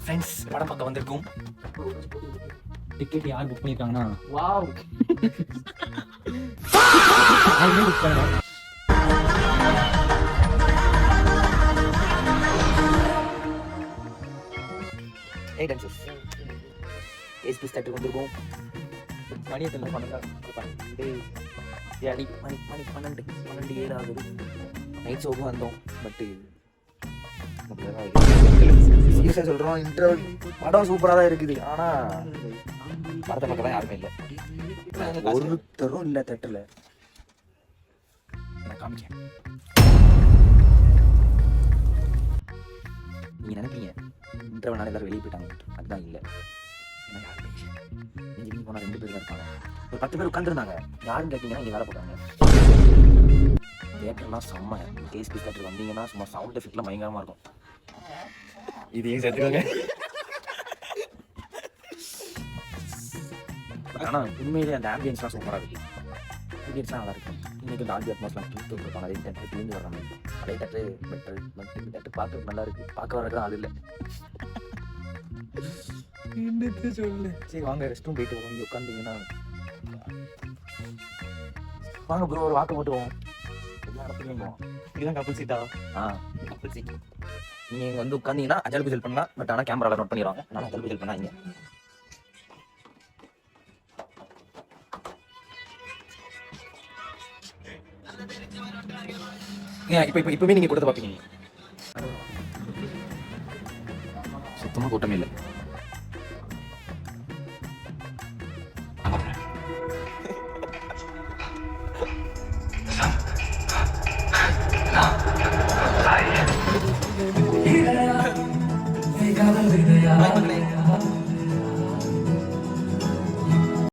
Friends படம் பார்க்க வந்திருக்கும். டிக்கெட் யார் புக் பண்ணிருக்காங்கன்னா வாவ் புக் பண்ணலாம். ஏய் டான்சஸ் எஸ்பி ஸ்டார்ட் வந்திருக்கும். மணி எத்தனை? 12 மணி 12 ஆகுது. நைட் ஷோக்கு வந்தோம். பட்டு சீரியஸா சொல்றோம், இன்டர்வல் படம் சூப்பரா தான் இருக்குது. ஆனா படத்தை பார்க்க தான் யாருமே இல்லை. ஒருத்தரும் இல்லை தேட்டர்ல. நான் காமிக்கேன். நீங்க நினைப்பீங்க இன்டர்வல் நாள் எல்லாரும் வெளியே போயிட்டாங்க. அதுதான் இல்லை. இன்ஜினியரிங் போனால் 2 பேர் தான் இருப்பாங்க. ஒரு 10 பேர் உட்காந்துருந்தாங்க. யாருன்னு கேட்டீங்கன்னா இங்கே வேலை போட்டாங்க. தியேட்டர்லாம் செம்ம. கேஎஸ்பி தியேட்டர் வந்தீங்கன்னா சும்மா சவுண்ட் எஃபெக்ட்லாம் பயங்கரமாக இருக்கும். இதையும் சேர்த்துக்கோங்க. ஆனால் உண்மையிலே அந்த ஆம்பியன்ஸ்லாம் சூப்பராக இருக்குது. ஆம்பியன்ஸ்லாம் நல்லா இருக்கும். இன்னைக்கு இந்த ஆம்பியன் அட்மாஸ்லாம் கிழித்து இருப்பாங்க. அதே தேட்டர் வர்றாங்க. அதே தேட்டர் தேட்டர் பார்க்க நல்லா இருக்கு. பார்க்க வரது ஆள் இல்லை. என்னது சொல்லு. சரி வாங்க ரெஸ்ட் ரூம் போயிட்டு வரோம். இங்கே உட்காந்தீங்கன்னா வாங்க ப்ரோ ஒரு வாக்கு போட்டுருவோம். எல்லா இடத்துலையும் போவோம். இதுதான் கப்புள் சீட்டா? Couple seat. நீங்கள் இங்கே வந்து உட்காந்தீங்கன்னா அஜல்பி ஹெல்ப் பண்ணலாம். பட் ஆனால் கேமராவில் நோட் பண்ணிடுவாங்க. நான் அஜல்பி ஹெல்ப் பண்ணாங்க. இப்பவே நீங்க கொடுத்து பாப்பீங்க. சுத்தமா கூட்டமே இல்லை.